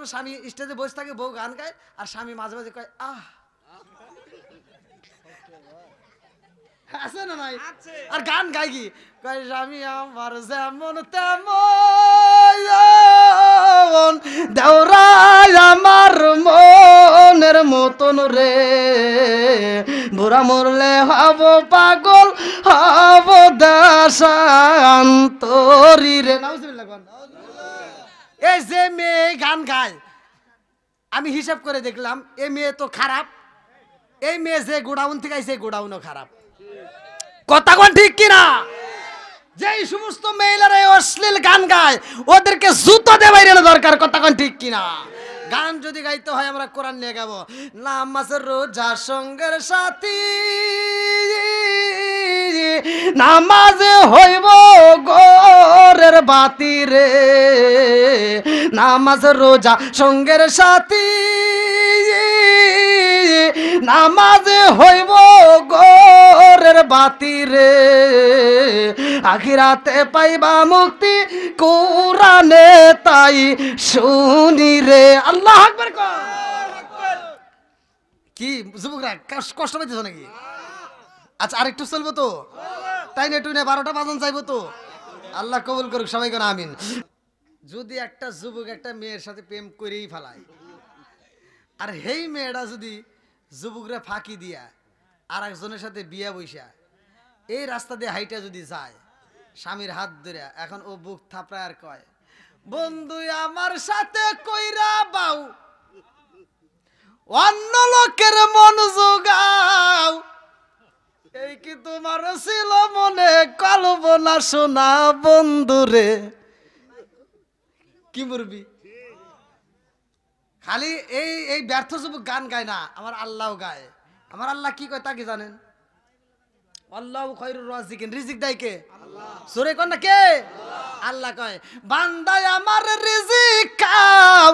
কোনো স্বামী স্টেজে বসে থাকে, বউ গান গায়, আর স্বামী মাঝে মাঝে কয় আহ, আছে না নাই? আর গান গাই কি কয়, স্বামী আমার যেমন তেমন, দেওরাই আমার মনের মতন রে, বুড়া মরলে হব পাগল, হব দেশান্তরী রে। এই যে মেয়ে গান গায়, আমি হিসাব করে দেখলাম এই মেয়ে তো খারাপ, এই মেয়ে যে গোডাউন থেকে আইছে গোডাউনও খারাপ। কথা কোন ঠিক কিনা? যেই সমস্ত মহিলারা অশ্লীল গান গায় ওদেরকে জুতো দিয়ে বাইরে দরকার। কথা কোন ঠিক কিনা? গান যদি গাইতে হয় আমরা কোরআন নিয়ে গাবো। নামাজ রোজা সঙ্গের সাথী, নামাজ হইব গোরের বাতি রে, নামাজ রোজা সঙ্গের সাথী, নামাজ হইব গোরের বাতি রে, আখিরাতে পাইবা মুক্তি কোরআনে তাই শুনি রে। আল্লাহু আকবার। কি যুবকরা কষ্ট পাইতেছ নাকি? আচ্ছা আরেকটু চলবো তো, তাই না? একটু 12টা বাজন চাইবো তো। আল্লাহ কবুল করুক, সবাই কোন আমিন। যদি একটা যুবক একটা মেয়ের সাথে প্রেম করেই ফেলায়, আর হেই মেয়েটা যদি যুবকরা ফাঁকি দিয়া আর একজনের সাথে বিয়া বইসা এই রাস্তা দিয়ে হাইটা যদি যায়, স্বামীর হাত ধরে, এখন ও বুক থাপড়ায় আর কয়, বন্ধু আমার সাথে কইরা বাউ, অন্য লোকের মন জোগাও, এই কি তোমার ছিল মনে কল্পনা শোনা বন্ধুরে। কি বলবি? খালি এই এই ব্যর্থ যুবক গান গায় না, আমার আল্লাহ গায়। আমার আল্লাহ কি কয় তা কি জানেন? আল্লাহু খায়রুর রাজিকিন, রিজিক দেয় কে? আল্লাহ। সূরা কোন না কে? আল্লাহ কয়, বান্দা আমার রিজিক খাও,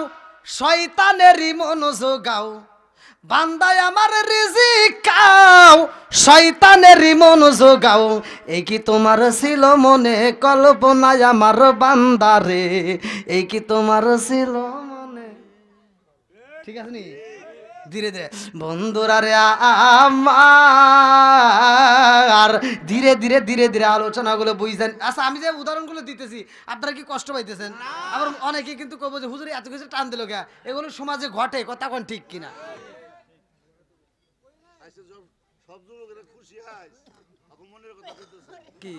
শয়তানেরই মন জোগাও, বান্দা আমার রিজিক খাও, শয়তানেরই মন জোগাও, এই কি তোমার ছিল মনে কল্পনায় আমার বান্দারে, এই কি তোমার ছিল মনে। ঠিক আছে নি? ধীরে ধীরে বন্ধুরা রে আমার, ধীরে ধীরে ধীরে ধীরে আলোচনাগুলো বুঝছেন। আচ্ছা আমি যে উদাহরণগুলো দিতেছি আপনারা কি কষ্ট পাইতেছেন? আবার অনেকে কিন্তু কব যে হুজুর এত কিছু টান দিল কে, এগুলো সমাজে ঘটে। কথা কোন ঠিক কিনা? কি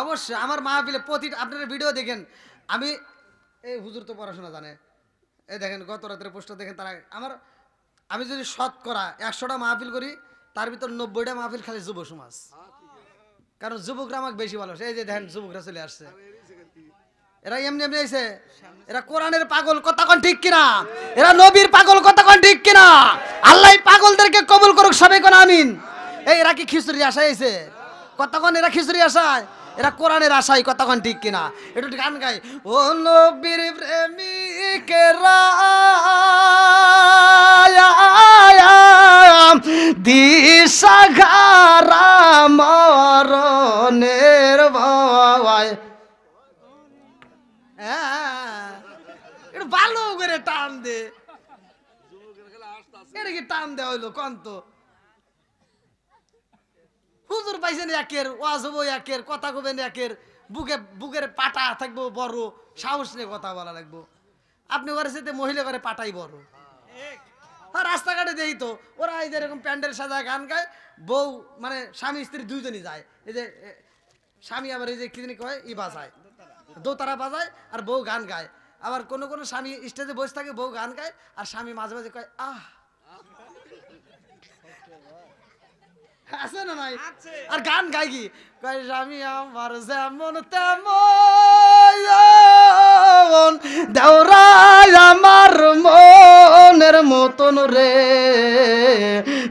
অবশ্যই আমার মাহফিলে প্রতি আপনারা ভিডিও দেখেন, আমি এই হুজুর তো পড়াশোনা জানে, এই দেখেন গত রাতের পোস্টার দেখেন তারা আমার, আমি যদি শতকরা 100টা মাহফিল করি তার ভিতর 90টা মাহফিল খালি যুব সমাজ, কারণ যুবকরা আমাকে বেশি ভালোবাসে। এই যে দেখেন যুবকরা চলে আসছে, এরা এমনি এমনি আইছে, এরা কোরআনের পাগল। কথা কোন ঠিক কিনা? এরা নবীর পাগল। কথা কোন ঠিক কিনা? আল্লাহ পাগলদেরকে কবুল করুক, সবাই কোন আমিন। এই এরা কি খিচুড়ি আশায় আইছে? কথা কোন এরা খিচুড়ি আশায়? এরা কোরআনের আশায়। কথা কোন ঠিক কিনা? একটু গান গাই, ও নবীর প্রেমিকেরা দিশাহারা মরণের ভয়, একটু ভালো করে টান দে। এটা কি টান দেওয়া হইলো? কন্ত হুজুর পাইছেন একের, ওয়াজ হবো একের, কথা কবেন একের, বুকের পাটা থাকবো বড়, সাহস নিয়ে কথা বলা লাগবো। আপনি ওর সাথে মহিলা করে পাটাই বড়। আর রাস্তাঘাটে দেই তো ওরা এই যে এরকম প্যান্ডেল সাজায় গান গায়, বউ মানে স্বামী স্ত্রী দুইজনই যায়, এই যে স্বামী আবার এই যে কি জানি কয় ই বাজায়, দোতারা বাজায়, আর বউ গান গায়। আবার কোনো কোনো স্বামী স্টেজে বসে থাকে, বউ গান গায়, আর স্বামী মাঝে মাঝে কয় আহ, আছে না নাই? আর গান গাই কি কয়, স্বামী আমার যেমন তেমন, দেওরাই আমার মনের মতন রে,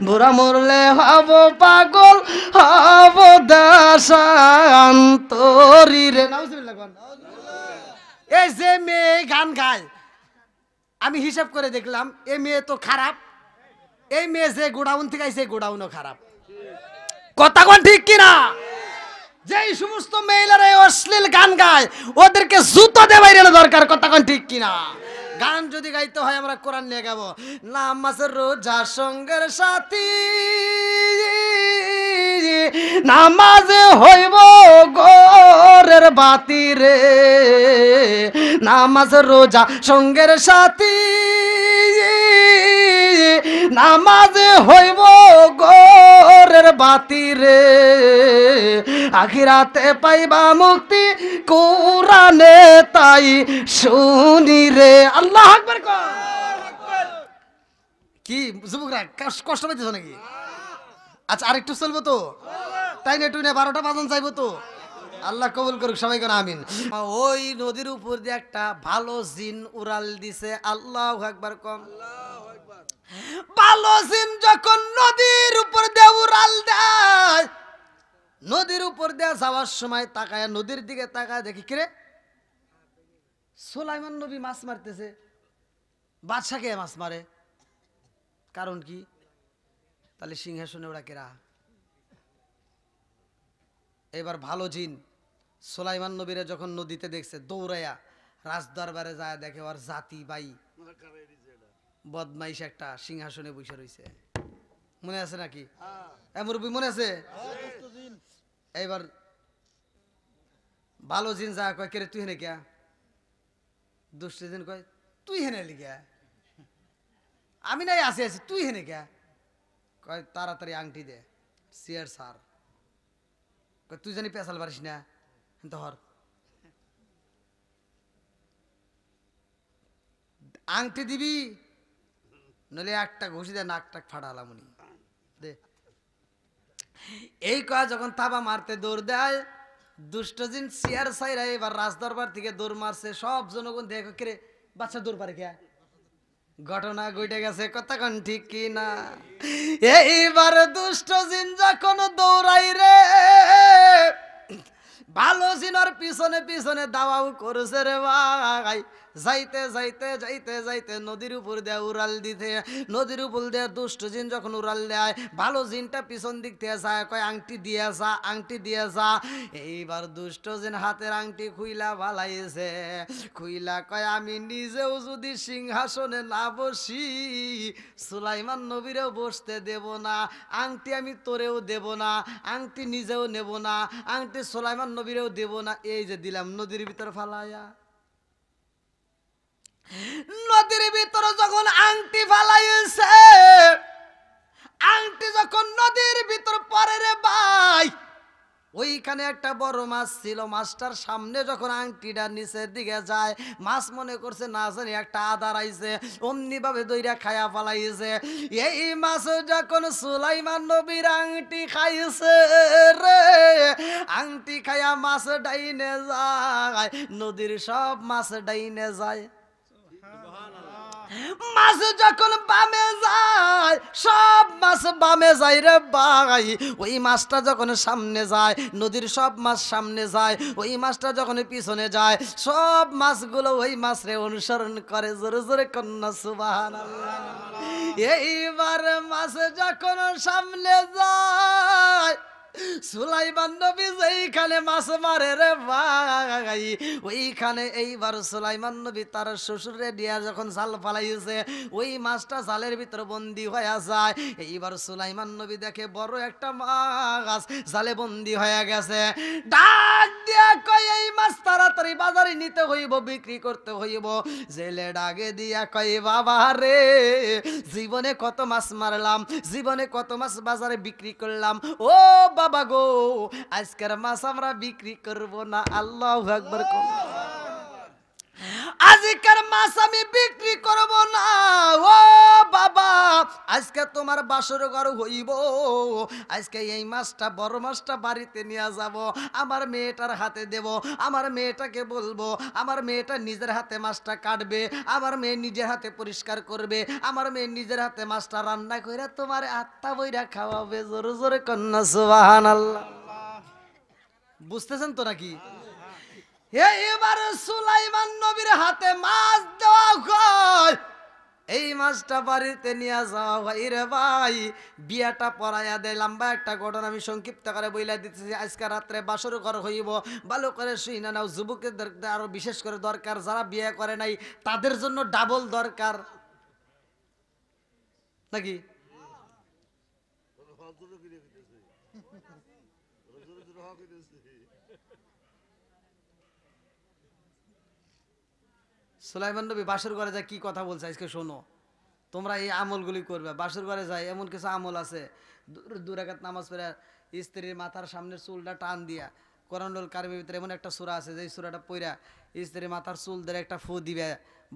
বুড়া মরলে হব পাগল, হব দেশান্তরী রে। এই যে মেয়ে গান গায়, আমি হিসাব করে দেখলাম এই মেয়ে তো খারাপ, এই মেয়ে যে গোডাউন থেকে আইছে গোডাউনও খারাপ। কথা কোন ঠিক কিনা? যেই সমস্ত মেয়েরা এই অশ্লীল গান গায় ওদেরকে জুতো দিয়ে বাইরে দরকার, কথা কোন ঠিক কিনা? গান যদি গাইতে হয় আমরা কোরআন নিয়ে গাবো। নামাজ রোজা সঙ্গের সাথী, নামাজ হইব গোরের বাতি রে, নামাজ রোজা সঙ্গের সাথী, নামাজ হইব গোরের বাতি রে, আখিরাতে পাইবা মুক্তি কোরআনে তাই শুনি রে। আল্লাহু আকবার। কি যুবকরা কষ্ট পাইতেছ নাকি? আচ্ছা আরেকটু চলবো তো, তাই না? একটু 12টা বাজন চাইবো তো। আল্লাহ কবুল করুক, সবাই করে আমিন। ওই নদীর উপর দিয়ে একটা ভালো জিন উড়াল দিছে। আল্লাহু আকবার কম। ভালো জিন যখন নদীর উপর দিয়ে উড়াল দেয়, নদীর উপর দিয়ে যাওয়ার সময় তাকায়, নদীর দিকে তাকায় দেখি কিরে সুলাইমান নবী মাছ মারতেছে। বাদশাকে মাছ মারে, কারণ কি? তাহলে সিংহাসনে ওরা কেরা? এবার ভালো জিন সুলাইমান নবীরে যখন নদীতে দেখছে, দৌড়াইয়া রাজদরবারে যায়, দেখে ওর জাতি ভাই বদমাইশ একটা সিংহাসনে বসে রয়েছে। মনে আছে নাকি? মুরব্বী মনে আছে? এইবার ভালো জিন যা কয়, কে রে তুই হেনে কে? দুষ্ট জিন কয় তুই হেনে লিখা, আমি নাই আসি আছি, তুই হেনে কে? কয় তাড়াতাড়ি আংটি দে। সিয়ার স্যার কয় তুই জানি পেশাল পারিস না, ধর আংটি দিবি, নইলে একটা ঘুষি দে, নাক টাক ফাটালাম উনি দে। এই কয় যখন থাবা মারতে দৌড় দেয়, দুষ্ট জিন সিয়ার সাইরা এবার রাজদরবার থেকে দৌড় মারছে। সব জনগণ দেখে কে রে বাচ্চা দৌড় পারে কে? ঘটনা ঘটে গেছে, কথা কোন ঠিক কি না? এইবার দুষ্ট জিন যখন দৌড়াই রে, ভালো জিনের পিছনে পিছনে দাওয়াও করছে রে ভাই। যাইতে যাইতে যাইতে যাইতে নদীর উপর দিয়ে উড়াল দিতে, নদীর উপর দিয়ে দুষ্ট জিন যখন উড়াল দেয়, ভালো জিনটা পিছন দিক থেকে যায়, কয় আংটি দিয়ে যা, আংটি দিয়ে যা। এইবার দুষ্ট জিন হাতের আংটি খুইলা ভালাইছে, খুইলা কয় আমি নিজেও যদি সিংহাসনে না বসি, সুলাইমান নবীরেও বসতে দেব না, আংটি আমি তোরেও দেব না, আংটি নিজেও নেব না, আংটি সুলাইমান নবীরেও দেব না। এই যে দিলাম নদীর ভিতর ফালাইয়া। নদীর ভিতরে যখন আংটি ফালাইছে, আংটি যখন নদীর ভিতর পরে রে ভাই, ওইখানে একটা বড় মাছ ছিল। মাছটার সামনে যখন আংটিটা নিচের দিকে যায়, মাছ মনে করছে না জানি একটা আদার আইছে, অমনি ভাবে দইরা খায়া ফালাইছে। এই মাছ যখন সুলাইমান নবীর আংটি খাইছে রে, আংটি খায়া মাছ ডাইনে যায়, নদীর সব মাছ ডাইনে যায়। মাছ যখন বামে যায়, সব মাছ বামে যায় রে ভাই। ওই মাছটা যখন সামনে যায়, নদীর সব মাছ সামনে যায়, ওই মাছটা যখন পিছনে যায়, সব মাছগুলো ওই মাছরে অনুসরণ করে। জোরে জোরে কন্যা সুবহানাল্লাহ। এইবার মাছ যখন সামনে যায়, সুলাইমান নবী যেইখানে মাছ মারে রে ভাই, ওইখানে এইবার সুলাইমান নবী তার শ্বশুরে নিয়ে যখন জাল ফালাইছে, ওই মাছটা জালের ভিতরে বন্দী হয়ে যায়। এইবার সুলাইমান নবী দেখে বড় একটা মাছ জালে বন্দী হয়ে গেছে। ডাক দিয়া কয় এই মাছ তাড়াতাড়ি বাজারে নিতে হইব, বিক্রি করতে হইব। জেলে ডাকে দিয়া কয় বাবা রে, জীবনে কত মাছ মারলাম, জীবনে কত মাছ বাজারে বিক্রি করলাম, ও বাবা গো, আজকের মাছ আমরা বিক্রি করব না। আল্লাহু আকবার। আজকের মাছ আমি বিক্রি করব না। ও বাবা, আজকে তোমার বাসর ঘর হইব, আজকে এই মাছটা বড় মাছটা বাড়িতে নিয়ে যাব, আমার মেয়েটার হাতে দেব, আমার মেয়েটাকে বলবো, আমার মেয়েটা নিজের হাতে মাছটা কাটবে, আমার মেয়ে নিজের হাতে পরিষ্কার করবে, আমার মেয়ে নিজের হাতে মাছটা রান্না করে তোমার আত্মা বইরা খাওয়াবে। জোরে জোরে কন্যা সুবহানাল্লাহ। বুঝতেছেন তো নাকি? এবার সুলাইমান নবীর হাতে মাছ দেওয়া হয়। এই মাছ মাছটা বাড়িতে নিয়ে যাওয়া ভাই রে ভাই, বিয়াটা পড়াইয়া দেয়। লম্বা একটা ঘটনা আমি সংক্ষিপ্ত করে বইলা দিতেছি। আজকে রাত্রে বাসর ঘর হইব, ভালো করে শুই না নাও। যুবকের আরো বিশেষ করে দরকার, যারা বিয়ে করে নাই তাদের জন্য ডাবল দরকার নাকি? সুলাইমান নবী বাসর ঘরে যায় কি কথা বলছে আজকে শোনো। তোমরা এই আমলগুলি করবে। বাসর ঘরে যায় এমন কিছু আমল আছে, দু রাকাত নামাজ পড়ে স্ত্রীর মাথার সামনের চুলটা টান দিয়া, কোরআনুল কারিমের ভিতরে এমন একটা সূরা আছে যে সূরাটা পড়া স্ত্রীর মাথার চুল ধরে একটা ফু দিবে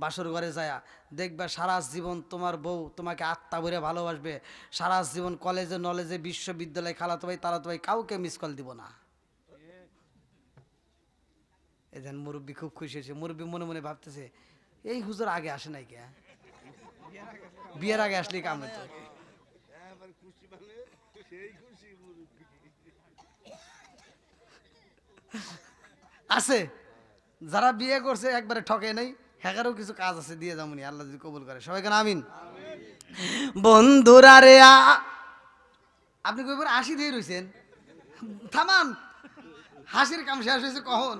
বাসর ঘরে যায়, দেখবে সারা জীবন তোমার বউ তোমাকে আত্মা ভরে ভালোবাসবে। সারা জীবন কলেজে নলেজে বিশ্ববিদ্যালয়ে খালাতো ভাই তালাতো ভাই কাউকে মিস কল দিব না। এই যেন মুরব্বী খুব খুশি হয়েছে। মুরব্বী মনে মনে ভাবতেছে এই হুজুর আগে আসে নাই কে, বিয়ের আগে আসলেই কাম হতো। আছে যারা বিয়ে করছে একবারে ঠকে নাই, হ্যাকারও কিছু কাজ আছে দিয়ে যাবনি, আল্লাহ যদি কবুল করে। সবাই কেন আমিন। বন্ধুরা রে, আপনি কইবার 80 দিয়ে রইছেন, থামান। হাসির কাম শেষ হয়েছে কখন?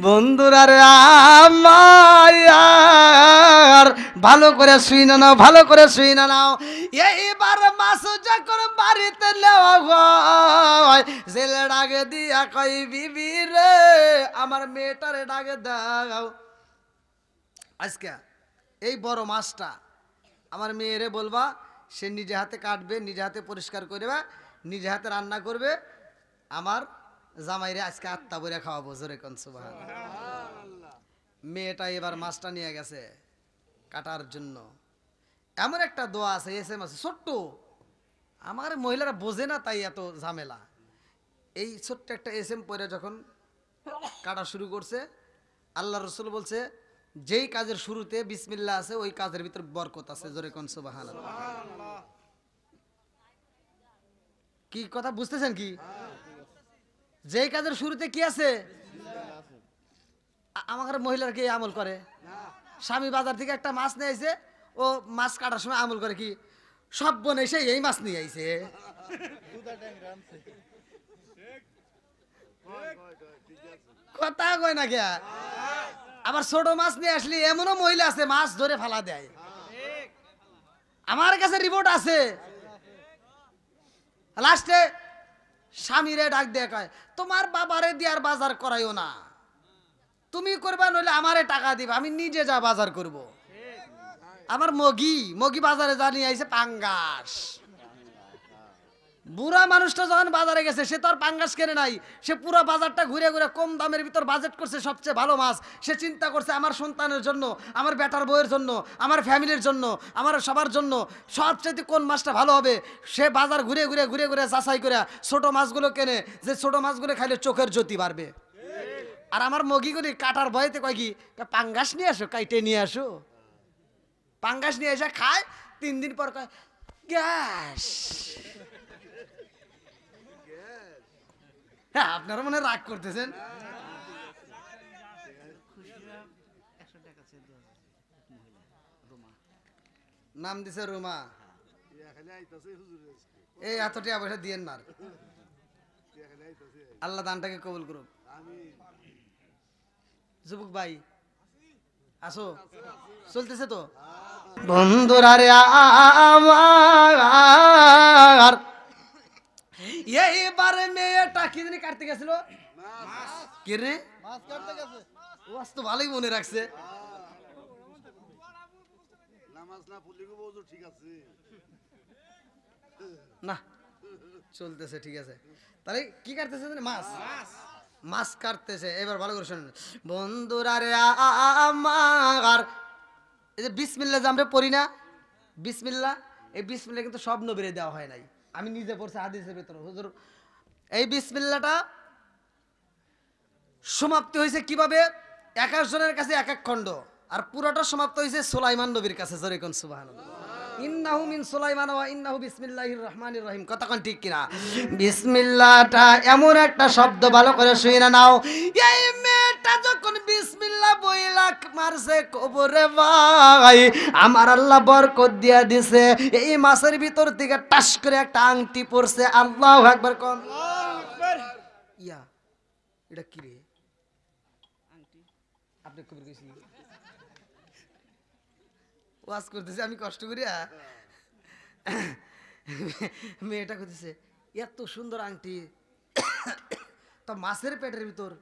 বন্ধুরা রে আমার, ভালো করে শুই না নাও, ভালো করে শুই না নাও। এইবার মাছ যখন বাড়িতে নেওয়া হয়, জেলে ডাকে দিয়া কই বিবি রে আমার মেয়েটারে ডাকে দাও। আজকে এই বড় মাছটা আমার মেয়েরে বলবা, সে নিজে হাতে কাটবে, নিজে হাতে পরিষ্কার করবে, নিজে হাতে রান্না করবে। আমার জামাইরে আজকে আত্মা বইরা খাওয়াবো। জোরে কোন সুবহানাল্লাহ। মেয়েটা এবার মাছটা নিয়ে গেছে কাটার জন্য। এমন একটা দোয়া আছে, এসএম আছে ছোট্ট, আমার মহিলারা বোঝে না তাই এত ঝামেলা। এই ছোট্ট একটা এসএম পরে যখন কাটা শুরু করছে, আল্লাহ রসুল বলছে যেই কাজের শুরুতে বিসমিল্লাহ আছে ওই কাজের ভিতর বরকত আছে। জোরে কোন সুবহানাল্লাহ। কি কথা বুঝতেছেন কি? যেই কাজের শুরুতে কি আছে? আমার মহিলারা কি আমল করে? স্বামী বাজার থেকে একটা মাছ নিয়ে আইছে, ও মাছ কাটার সময় আমল করে কি সব বোন এসে এই মাছ নিয়ে আইছে। কথা কয় না কে? আবার ছোট মাছ নিয়ে আসলে এমনও মহিলা আছে মাছ ধরে ফালা দেয়। আমার কাছে রিপোর্ট আছে। লাস্টে স্বামীরে ডাক দিয়ে কয় তোমার বাবারে দিয়ার বাজার করাইও না, তুমি করবা নইলে আমারে টাকা দিবা, আমি নিজে যা বাজার করব। আমার মগি বাজারে যা নিয়ে আইছে পাঙ্গাস। বুড়া মানুষটা যখন বাজারে গেছে সে তো আর পাঙ্গাস কেনে নাই, সে পুরো বাজারটা ঘুরে ঘুরে কম দামের ভিতর বাজেট করছে সবচেয়ে ভালো মাছ। সে চিন্তা করছে আমার সন্তানের জন্য, আমার বেটার বউয়ের জন্য, আমার ফ্যামিলির জন্য, আমার সবার জন্য সবচেয়ে কোন মাছটা ভালো হবে। সে বাজার ঘুরে ঘুরে ঘুরে ঘুরে যাচাই করে ছোট মাছগুলো কেনে, যে ছোট মাছগুলো খাইলে চোখের জ্যোতি বাড়বে। আর আমার মগিগুলি কাটার ভয়েতে কয় কি পাঙ্গাস নিয়ে আসো, কাইটে নিয়ে আসো। পাঙ্গাস নিয়ে এসে খায়, 3 দিন পর কয় গ্যাস। হ্যাঁ, আপনারা মনে রাগ করতেছেন। নাম দিছে রুমা। এই এত টাকা পয়সা দিয়েন না, আল্লাহ দানটাকে কবুল করুক। যুবক ভাই আসো, চলতেছে তো বন্ধুরা রে আমার। এইবার মেয়েটা কি জানি কাটতে গেছিল, কে রে মাছ কাটতে গেছে। ও আজ তো ভালোই মনে রাখছে। না চলতেছে ঠিক আছে। তাহলে কি কাটতেছে মাছ? মাছ কাটতেছে। এবার ভালো করে শোনেন বন্ধুরা রে আমার, এই যে বিসমিল্লাহ যে আমরা পড়ি না, বিসমিল্লাহ, এই বিসমিল্লাহ কিন্তু সব নবীরে দেওয়া হয় নাই। আমি নিজে পড়ছি হাদিসের ভিতরে। হুজুর এই বিসমিল্লাহটা সমাপ্তি হয়েছে কিভাবে? 21 জনের কাছে এক এক খণ্ড, আর পুরোটা সমাপ্ত হয়েছে সুলাইমান নবীর কাছে। জোরে কোন সুবহানাল্লাহ। ইন্নাহু মিন সুলাইমান ওয়া ইন্নাহু বিসমিল্লাহির রহমানির রহিম। কথা কোন ঠিক কিনা? বিসমিল্লাহটা এমন একটা শব্দ, ভালো করে শুনে নাও। এই মেয়েটা মেয়েটা যখন বিসমিল্লাহ বইলা মারছে কবরে ভাই, আমার আল্লাহ বরকত দিয়া দিছে, এই মাছের ভিতর থেকে টাস করে একটা আংটি পড়ছে। আল্লাহু আকবার কোন। ইয়া এটা কি রে? আংটি আপনি কবর গেছি ওয়াজ করতেছি আমি কষ্ট করিয়া। মেয়েটা করতেছে এত সুন্দর আংটি, তা মাছের পেটের ভিতর,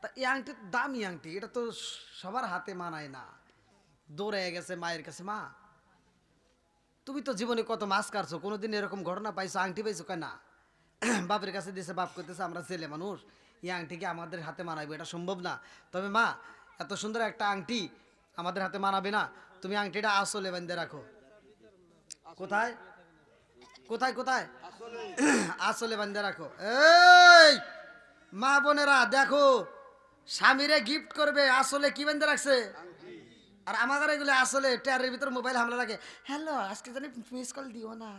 তা এই আংটির দামি আংটি, এটা তো সবার হাতে মানায় না। দৌড়ে গেছে মায়ের কাছে, মা তুমি তো জীবনে কত মাছ কাটছো, কোনোদিন এরকম ঘটনা পাইছো, আংটি পাইছো? কেন না। বাপের কাছে দিয়েছে, বাপ করতেছে আমরা ছেলে মানুষ, এই আংটিকে আমাদের হাতে মানাইবো এটা সম্ভব না। তবে মা এত সুন্দর একটা আংটি আমাদের হাতে মানাবে না, তুমি আংটিটা আসলে বেঁধে রাখো। কোথায় কোথায় কোথায়? আসলে বেঁধে রাখো। এই মা বোনেরা দেখো, স্বামীরে গিফট করবে আসলে কি বেঁধে রাখছে, আর আমাদের এগুলো আসলে টেয়ারের ভিতর মোবাইল হামলা লাগে, হ্যালো আজকে জানি মিস কল দিও না।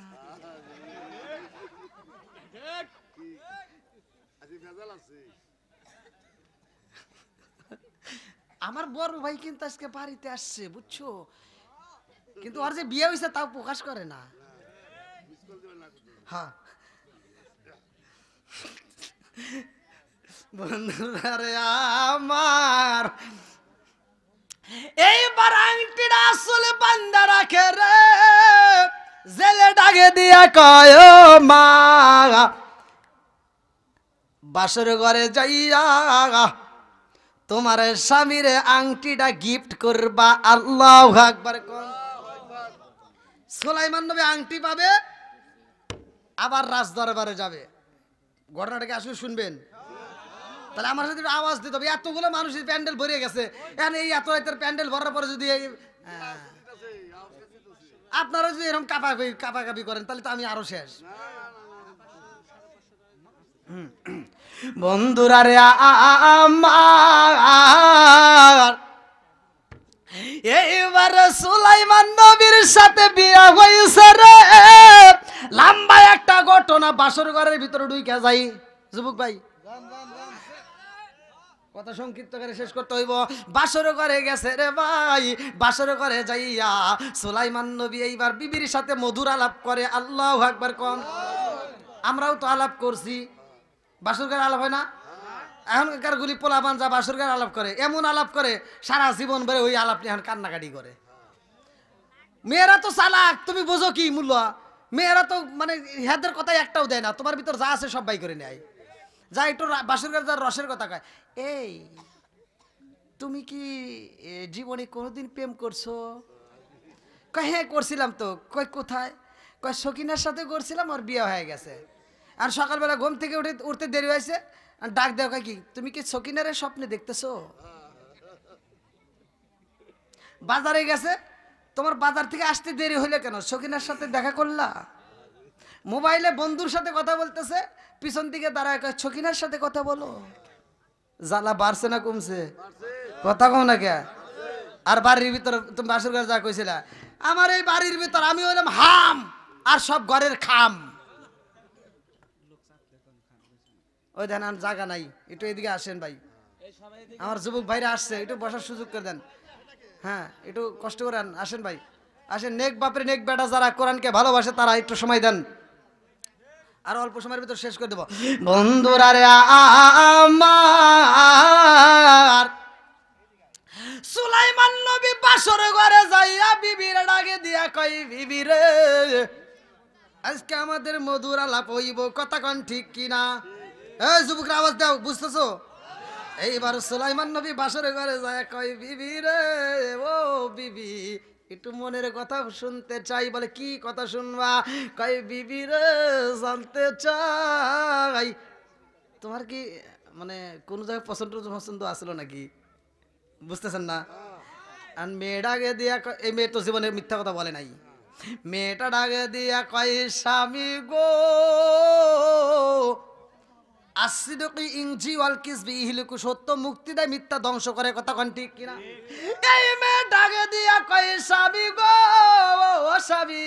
আমার বড় ভাই কিন্তু আজকে বাড়িতে আসছে বুঝছো, কিন্তু ওর যে বিয়ে হয়েছে তাও প্রকাশ করে না। হ্যাঁ বন্ধুরা রে আমার, এইবার আংটিটা আসলে বান্দা রাখে রে, জেলে ডাকে দিয়া কয় মা বাসর ঘরে যাইয়া তোমার স্বামীরে আংটিটা গিফট করবা। আল্লাহু আকবার কোন। সুলাইমান নবী আংটি পাবে, আবার রাজ দরবারে যাবে। ঘটনাটাকে আসলে শুনবেন, তাহলে আমার সাথে আওয়াজ দিতে হবে। এতগুলো মানুষের প্যান্ডেল ভরে গেছে, এই এত রাতের প্যান্ডেল ভরার পরে যদি আপনারা যদি এরকম কাপাকাপি করেন তাহলে তো আমি আরো শেষ। বন্ধুরা রে আমার, এইবার সুলাইমান নবীর সাথে বিয়ে হয়েছে রে। লম্বা একটা ঘটনা, বাসর ঘরের ভিতরে ঢুকে যাই। যুবক ভাই কথা সংক্ষিপ্ত করে শেষ করতে হইব। বাসর ঘরে গেছে রে ভাই, বাসর ঘরে যাইয়া সুলাইমান নবী এইবার বিবির সাথে মধুর আলাপ করে। আল্লাহু আকবার কোন। আমরাও তো আলাপ করছি, বাসর ঘরে আলাপ হয় না? এখনকার গুলি পোলাপান যা বাসর ঘরে আলাপ করে, এমন আলাপ করে সারা জীবন ভরে ওই আলাপ নিয়ে এখন কান্নাকাটি করে। মেয়েরা তো চালাক, তুমি বোঝো কি মূল্য? মেয়েরা তো মানে হেদের কথাই একটাও দেয় না, তোমার ভিতর যা আছে সব বাই করে নেয়। যা একটু বাসর ঘরে যার রসের কথা কয়, এই তুমি কি জীবনে কোনোদিন প্রেম করছো? কয় হ্যাঁ করছিলাম তো। কয় কোথায়? কয় সকিনার সাথে করছিলাম, ওর বিয়ে হয়ে গেছে। আর সকালবেলা ঘুম থেকে উঠতে দেরি হয়েছে, আর ডাক দেওয়া কয় কি তুমি কি সকিনারের স্বপ্নে দেখতেছো? বাজারে গেছে, তোমার বাজার থেকে আসতে দেরি হইলে কেন? সকিনার সাথে দেখা করলা? মোবাইলে বন্ধুর সাথে কথা বলতেছে, পিছন দিকে দাঁড়ায় কয় সকিনার সাথে কথা বলো। জ্বালা বাড়ছে না কমছে? কথা কম না কে? আর বাড়ির ভিতর তুমি বাসর ঘরে যা কইছিলা, আমার এই বাড়ির ভিতর আমি হইলাম হাম আর সব ঘরের খাম। ওই দেন আর জায়গা নাই, একটু এদিকে আসেন ভাই, আমার যুবক ভাইরা আসছে, একটু বসার সুযোগ করে দেন। হ্যাঁ একটু কষ্ট করেন, আসেন ভাই আসেন। নেক বাপরে নেক বেটা যারা কোরআনকে ভালোবাসে তারা একটু সময় দেন, আর অল্প সময়ের ভিতর শেষ করে দেব। বন্ধুরা রে আমার, সুলাইমান নবী বাসর ঘরে যাইয়া বিবিরে ডাকে দিয়া কই বিবি রে আজকে আমাদের মধুর আলাপ হইব, কথা কন ঠিক কিনা? এই যুবকরা আওয়াজ দাও, বুঝতেছো? এইবার সুলাইমান নবী বাসর ঘরে যায় কই বিবি রে ও বিবি একটু মনের কথা শুনতে চাই। বলে কি কথা শুনবা? কই বিবি রে জানতে চাই তোমার কি মানে কোন জায়গায় পছন্দ পছন্দ আসলো নাকি? বুঝতেছেন না? আর মেয়ে ডাকে দিয়া, এই মেয়ে তো জীবনে মিথ্যা কথা বলে নাই। মেয়েটা ডাকে দিয়া কয় স্বামী গো আসিদকি ইনজি ওয়াল কিসবি ইহলিকু, সত্য মুক্তি দেয়, মিথ্যা ধ্বংস করে। কথা কোন ঠিক কিনা? এই মেয়ে ডাকে দিয়া কয় স্বামী গো, ও স্বামী,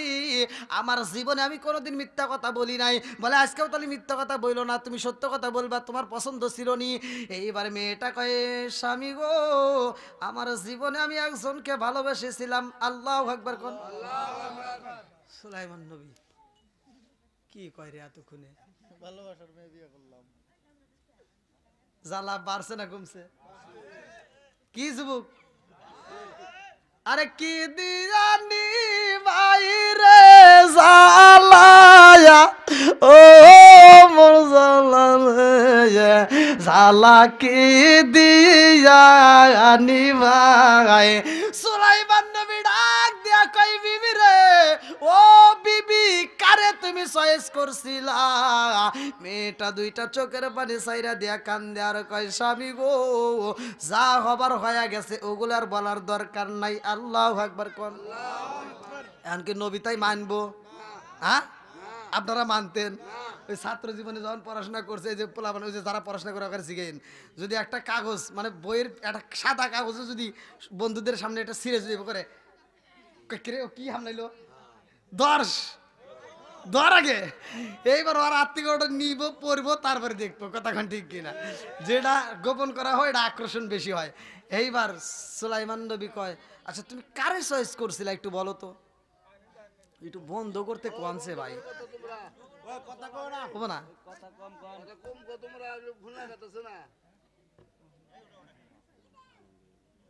আমার জীবনে আমি কোনোদিন মিথ্যা কথা বলি নাই। বলে আজকেও তাহলে মিথ্যা কথা বইলো না, তুমি সত্য কথা বলবা, তোমার পছন্দ ছিল নি। এইবার মেয়েটা কয় স্বামী গো, আমার জীবনে আমি একজনকে ভালোবেসেছিলাম। আল্লাহু আকবার কোন। সুলাইমান নবী কি কয় রে এতক্ষণে? ভালোবাসার মেয়ে বিয়ে করলাম। জ্বালা বাড়ছে না কমছে? কি যুবক, আরে কি দিয়ানি বাইরে জ্বালায়া, ও মোর জ্বালা রে, জ্বালা কি দিয়ানি ভাই। সুলাইমান নবী ডাক দিয়া কই বিবি রে, ও বিবি, কারে তুমি চয়েস করছিলা? মেয়েটা দুইটা চোখের পানি সাইরা দিয়া কান্দে আর কয় স্বামী গো, যা হবার হয়ে গেছে ওগুলো আর বলার দরকার নাই। আল্লাহু আকবার কোন। এমনকি নবী তাই মানবো? হ্যাঁ, আপনারা মানতেন? ওই ছাত্র জীবনে যখন পড়াশোনা করছে, এই যে পোলাপান, ওই যে যারা পড়াশোনা করে ওখানে শিখেন, যদি একটা কাগজ মানে বইয়ের একটা সাদা কাগজে যদি বন্ধুদের সামনে একটা সিরে যদি করে, কি হামলাইলো দর্শ ধর আগে, এইবার ওর আত্মীয়টা নিব, পড়বো, তারপরে দেখবো। কথাখান ঠিক কিনা? যেটা গোপন করা হয় এটা আকর্ষণ বেশি হয়। এইবার সুলাইমান নবী কয়, আচ্ছা তুমি কারে চয়েস করছিলে একটু বলো তো। একটু বন্ধ করতে কোয়ানছে ভাই, কথা কও না, বলবো না? কথা কম কও তোমরা, ভুলে গেতেছ না।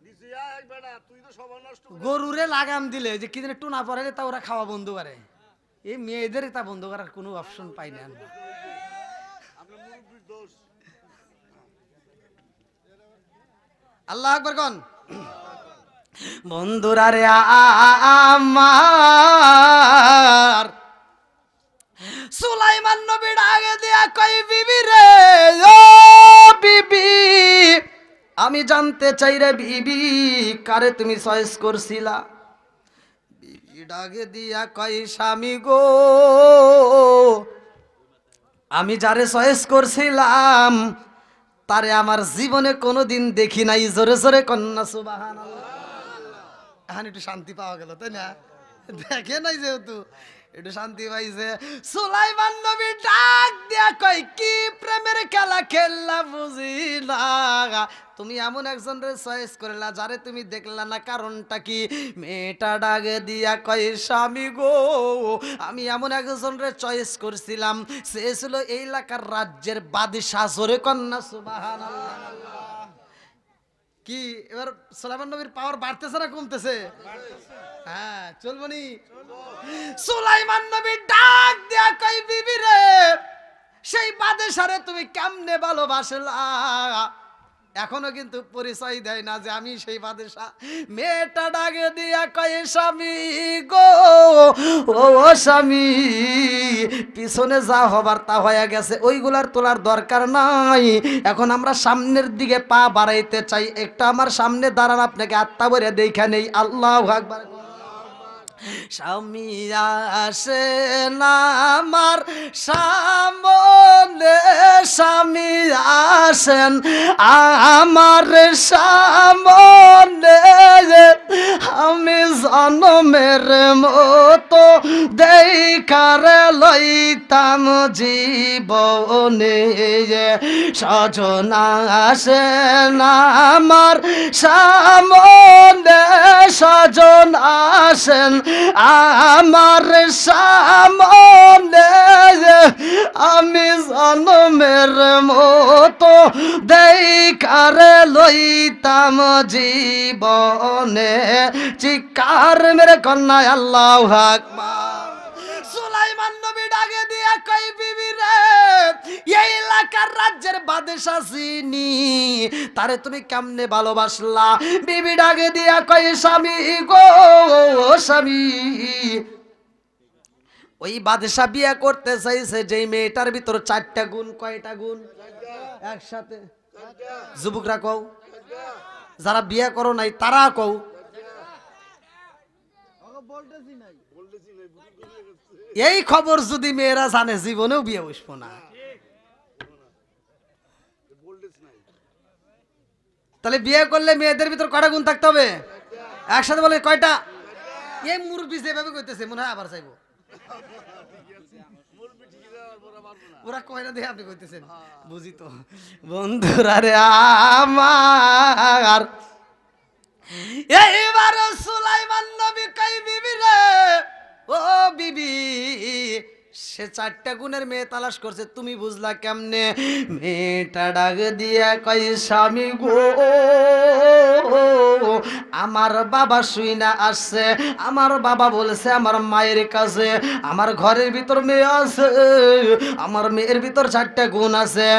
দিছিয়া এক বেটা, তুই তো সব নষ্ট করে। গরুরে লাগাম দিলে যে কি দিন একটু না পড়ালে তা ওরা খাওয়া বন্ধ করে। এই মেয়েদের তা বন্ধ করার কোনো অপশন পাই না। আপনার মুরব্বির দোষ। আল্লাহ আকবার কোন। বন্ধুরা রে আমার, সুলাইমান নবী ডাকে দিয়া কই বিবি রে, ও বিবি, আমি জানতে চাই রে বিবি, কারে তুমি চয়েস করছিলা? বিবি ডাকে দিয়া কই স্বামী গো, আমি যারে চয়েস করছিলাম তারে আমার জীবনে কোনোদিন দেখি নাই। জোরে জোরে কন্যা সুবহানাল্লাহ। এখন একটু শান্তি পাওয়া গেল, তাই না? দেখে নাই যেহেতু একটু শান্তি পাইছে। সুলাইমান নবী ডাক দিয়া কই, কি প্রেমের খেলা খেললা বুঝি না, তুমি এমন একজন রে চয়েস করলা যারে তুমি দেখলা না, কারণটা কি? মেয়েটা ডাকে দিয়া কই স্বামী গো, আমি এমন একজন রে চয়েস করছিলাম, সে ছিল এই এলাকার রাজ্যের বাদশাহ। জোরে কন্যা সুবহানাল্লাহ। কি এবার সুলাইমান নবীর পাওয়ার বাড়তেছে না কমতেছে? হ্যাঁ, চলবো নি? সুলাইমান নবী ডাক দিয়া কই বিবি রে, সেই বাদশারে তুমি কেমনে ভালোবাসলা? এখনো কিন্তু পরিচয় দেয় না যে আমি সেই বাদশা। মেয়েটা ডাকে দিয়া কয় স্বামী গো, ও স্বামী, পিছনে যা হবার তা হয়ে গেছে, ওইগুলার তোলার দরকার নাই। এখন আমরা সামনের দিকে পা বাড়াইতে চাই। একটা আমার সামনে দাঁড়ান, আপনাকে আত্মা ভরে দেখা নেই। আল্লাহু আকবার। স্বামী আসেন আমার সামনে, স্বামী আসেন আমার সামনে, আমি জন্মের মতো দেখার লইতাম জীবনে। সজনা আসেন আমার সামনে, সজন আসেন আমার সামনে, আমি জন্মের মতো দেখার লইতাম জীবনে। চিৎকার মেরে কন্যা আল্লাহু আকবার। সুলাইমান নবী ডাকে দিয়া কই বিবি রে, এই এলাকার রাজ্যের বাদশা যিনি, তারে তুমি কেমনে ভালোবাসলা? বিবি ডাকে দিয়া কই স্বামী গো, স্বামী, ওই বাদশা বিয়ে করতে চাইছে যেই মেয়েটার ভিতর 4টা গুণ। কয়টা গুণ? একসাথে যুবকরা কও, যারা বিয়ে করো নাই তারা কও। এই খবর যদি মেয়েরা জানে জীবনেও বিয়ে বসবো না। তাহলে বিয়ে করলে মেয়েদের ভিতর কয়টা গুণ থাকতে হবে? একসাথে বলে কয়টা? এই মুরব্বি যেভাবে কইতেছে মনে হয় আবার চাইবো। ওরা কয় না দেখে আপনি কইতেছেন, বুঝি তো। বন্ধুরা রে আমার, এইবার সুলাইমান নবী কই বিবি রে, ও বিবি, সে 4টা গুণের মেয়ে তালাশ করছে, তুমি বুঝলা কেমনে? মেয়েটা ডাক দিয়া কই স্বামী গো, আমার বাবা শুই না আসছে, আমার বাবা বলেছে আমার মায়ের কাছে আমার ঘরের ভিতর মেয়ে আছে, আমার মেয়ের ভিতর 4টা গুণ আছে,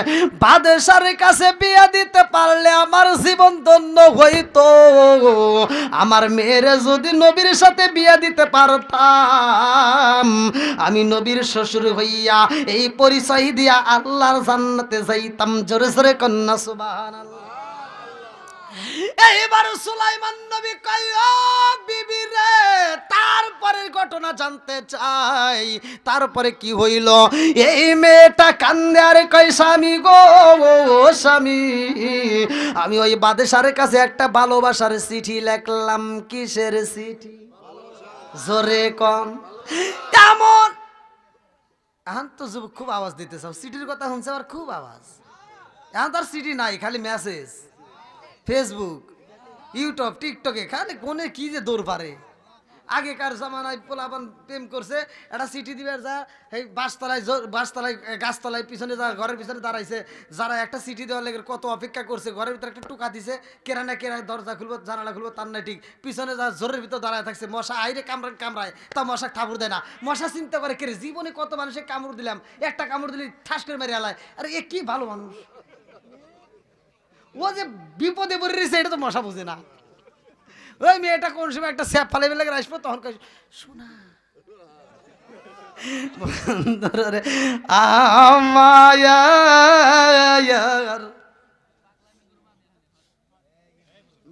বাদশার কাছে বিয়ে দিতে পারলে আমার জীবন ধন্য হইতো, আমার মেয়ের যদি নবীর সাথে বিয়ে দিতে পারতাম আমি নবীর শ্বশুর হইয়া এই পরিচয় দিয়া আল্লাহর জান্নাতে যাইতাম। জোরে জোরে কন্যা সুবহানাল্লাহ। এইবার সুলাইমান নবী কয় ও বিবি রে, তারপরের ঘটনা জানতে চাই, তারপরে কি হইল? এই মেয়েটা কান্দে আর কয় স্বামী গো, স্বামী, আমি ওই বাদশার কাছে একটা ভালোবাসার চিঠি লিখলাম। কিসের চিঠি? জোরে কম। কেমন? এখন তো যুবক খুব আওয়াজ দিতে চাও, সিটির কথা শুনছে আবার খুব আওয়াজ। এখন তার সিটি নাই, খালি মেসেজ, ফেসবুক, ইউটিউব, টিকটকে খালি কোনে কি যে দৌড় পারে। আগেকার জামানায় পোলাপান প্রেম করছে, একটা চিঠি দিবে, যা এই বাসতলায় গাছতলায় পিছনে যা ঘরের পিছনে দাঁড়াইছে, যারা একটা চিঠি দেওয়ার লেগে কত অপেক্ষা করছে, ঘরের ভিতরে একটা টুকা দিছে, কেরা না কেরা দরজা খুলবো জানালা খুলবো তার না ঠিক, পিছনে যা জোরের ভিতর দাঁড়ায় থাকছে, মশা আইরে কামড়ায়, তা মশা ঠাকুর দেয় না, মশা চিন্তা করে কেরে জীবনে কত মানুষের কামড় দিলাম, একটা কামড় দিলে ঠাস করে মেরে আলায়। আরে এ কি ভালো মানুষ, ও যে বিপদে পড়ে রয়েছে এটা তো মশা বুঝে না। ওই মেয়েটা কোন সময় একটা স্যাপ ফালে বেলে আসবো, তখন শোনা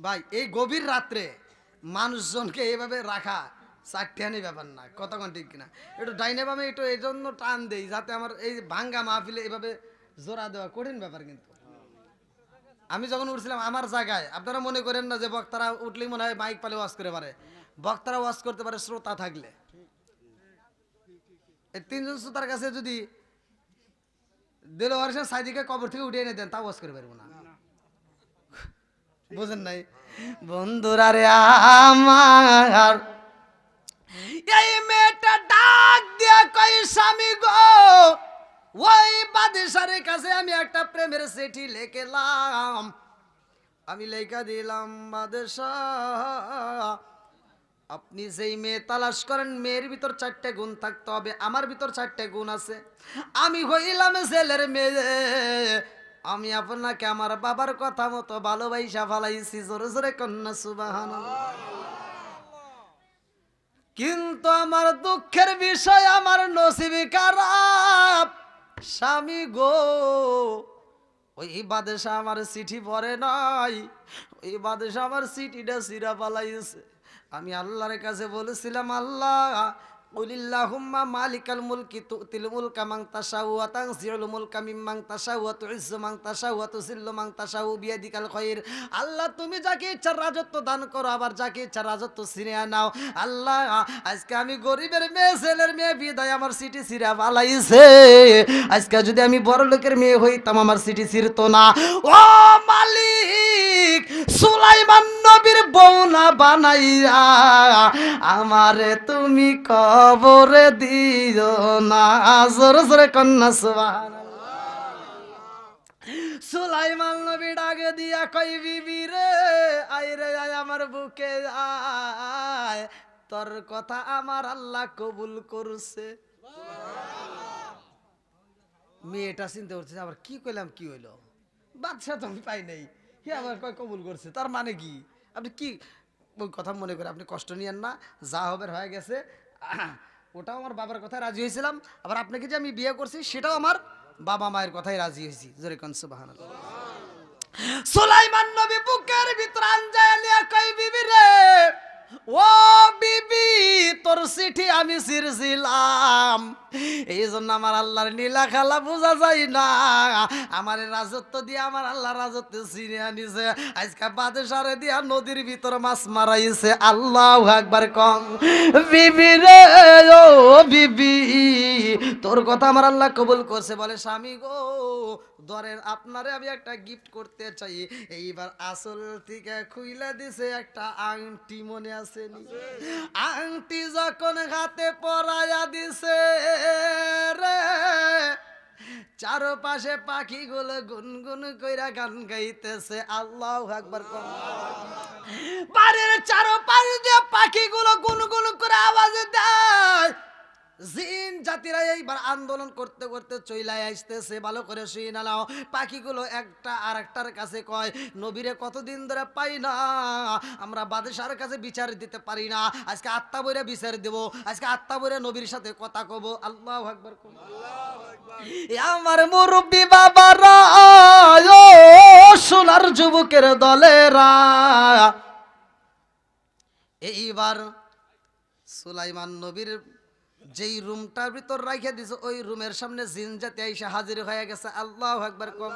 ভাই, এই গভীর রাত্রে মানুষজনকে এইভাবে রাখা চারটিয়ানি ব্যাপার না, কতক্ষণ ঠিক কিনা? একটু ডাইনে বামে একটু এই জন্য টান দেই যাতে আমার এই ভাঙ্গা মাহফিলে এইভাবে জোড়া দেওয়া কঠিন ব্যাপার। কিন্তু আমি যখন উঠছিলাম আমার জায়গায়, আপনারা মনে করেন না যে বক্তারা উঠলেই মনে হয় মাইক পালে ওয়াজ করে পারে, বক্তারা ওয়াজ করতে পারে শ্রোতা থাকলে। এই 3জন শ্রোতার কাছে যদি দেলোয়ার হোসেন সাইদিকে কবর থেকে উঠিয়ে এনে দেন, তা ওয়াজ করে পারবো না। বুঝেন নাই বন্ধুরা রে আমার, এই মেয়েটা ডাক দিয়া কই স্বামী গো, ওই বাদশার কাছে আমি একটা প্রেমের চিঠি লিখলাম, আমি লেখা দিলাম বাদশাহ, আপনি যেই মেয়ে তালাশ করেন মেয়ের ভিতর 4টে গুণ থাকতে হবে, আমার ভিতর 4টে গুণ আছে, আমি হইলাম ছেলের মেয়ে, আমি আপনাকে আমার বাবার কথা মতো ভালোবাসা ফালাইছি। জোরে জোরে কন্যা সুবহানাল্লাহ। কিন্তু আমার দুঃখের বিষয় আমার নসিব খারাপ স্বামী গো, ওই বাদশা আমার চিঠি পড়ে নাই, ওই বাদশা আমার চিঠিটা সিরা পালাইছে। আমি আল্লাহর কাছে বলেছিলাম, আল্লাহ কুলিল্লাহুম্মা মালিকাল মুলকি তুতিল মুলকা মান তাশাউ ওয়া তানজিউল মুলকা মিম্মান তাশাউ ওয়া তুইজ্জু মান তাশাউ ওয়া তুযিল্লু মান তাশাউ বিয়াদিকাল খায়র। আল্লাহ তুমি যাকে ইচ্ছা রাজত্ব দান করো, আবার যাকে ইচ্ছা রাজত্ব ছিনিয়ে নাও। আল্লাহ আজকে আমি গরিবের মেয়ে, ছেলের মেয়ে বিদায় আমার সিটি ছিঁড়া পালাইছে, আজকে যদি আমি বড় লোকের মেয়ে হইতাম আমার সিটি ছিঁড়তো না। ও মালিক, সুলাইমান নবীর বউ না বানাইয়া আমারে তুমি কবরে দিও না। জোরে জোরে কন্যা সুবহানাল্লাহ। সুলাইমান নবী ডাকে দিয়া কই বিবি রে, আয় রে আয় আমার বুকে আয়, তোর কথা আমার আল্লাহ কবুল করছে। মেয়েটা চিন্তা করছে আবার কি কইলাম, কি হইলো, বাদশা তো আমি পাই নাই, হে আবার কয় কবুল করছে, তার মানে কি? আপনি কি ওই কথা মনে করে আপনি কষ্ট নিয়েন না, যা হবে হয়ে গেছে। ওটাও আমার বাবার কথায় রাজি হয়েছিলাম, আবার আপনাকে যে আমি বিয়ে করছি সেটাও আমার বাবা মায়ের কথাই রাজি হয়েছি। জোরে কোন সুবহানাল্লাহ। সুলাইমান নবী বুকের ভিতর আনজায় নিয়া কই বিবি রে, ও বিবি তোর চিঠি আমি ছিঁড়ছিলাম, এই জন্য আমার আল্লাহর নীলা খেলা বোঝা যায় না। আমার রাজত্ব দিয়ে আমার আল্লাহ রাজত্ব ছিনে আনিছে, আজকে বাদশারে দিয়া নদীর ভিতর মাছ মারাইছে। আল্লাহু আকবার কম। বিবি রে ও বিবি, তোর কথা আমার আল্লাহ কবুল করছে। বলে স্বামী গো, ধরেন আপনারে আমি একটা গিফট করতে চাই। এইবার আসল থেকে খুইলা দিছে একটা আংটি, মনে আছে নি? আংটি যখন হাতে পরাইয়া দিছে রে, চারপাশে পাখিগুলো গুনগুন কইরা গান গাইতেছে। আল্লাহু আকবার কম। বাড়ির চারপাশ দিয়ে পাখিগুলো গুনগুন করে আওয়াজ দেয়। জিন জাতিরা এইবার আন্দোলন করতে করতে চইলাই আসতেছে। ভালো করে শুই নাও, পাখিগুলো একটা আর একটার কাছে কয়, নবীরে কতদিন ধরে পাই না, আমরা বাদশার কাছে বিচার দিতে পারি না, আজকে আত্মা বইরে বিচার দেব, আজকে আত্মা বইরে নবীর সাথে কথা কব। আল্লাহু আকবার। আমার মুরব্বী বাবারা, ও সোনার যুবকের দলেরা, এইবার সুলাইমান নবীর যেই রুমটার ভিতর রাইখা দিছে, ওই রুমের সামনে জিন জাতি আইসা হাজির হয়ে গেছে। আল্লাহু আকবার কম।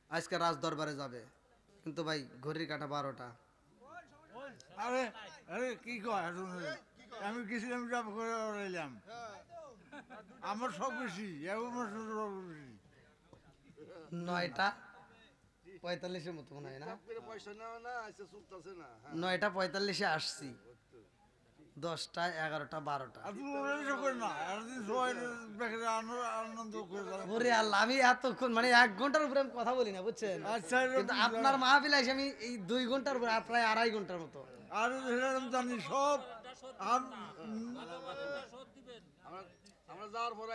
আজকে রাজ দরবারে যাবে, কিন্তু ভাই ঘড়ির কাঁটা 12টা। আরে আরে কি কয়, আমি গেছিলাম জব করে রইলাম, আমার সব বেশি, আমার সব বেশি। 9টা 45-এর মতো মনে হয় না? পয়সা নেওয়া না, আইসে চুপতাছে না। 9টা 45-এ আসছি, 10টা 11টা 12টা। আর তুমি ওরা করে না, একদিন সবাই বেকারে আনন্দ করে যাবে। ওরে আল্লাহ, আমি এতক্ষণ মানে 1 ঘন্টার উপরে আমি কথা বলি না, বুঝছেন? আচ্ছা, কিন্তু আপনার মাহফিলে এসে আমি এই 2 ঘন্টার উপরে, প্রায় 2.5 ঘন্টার মতো। আর জানি সব আমরা যাওয়ার পর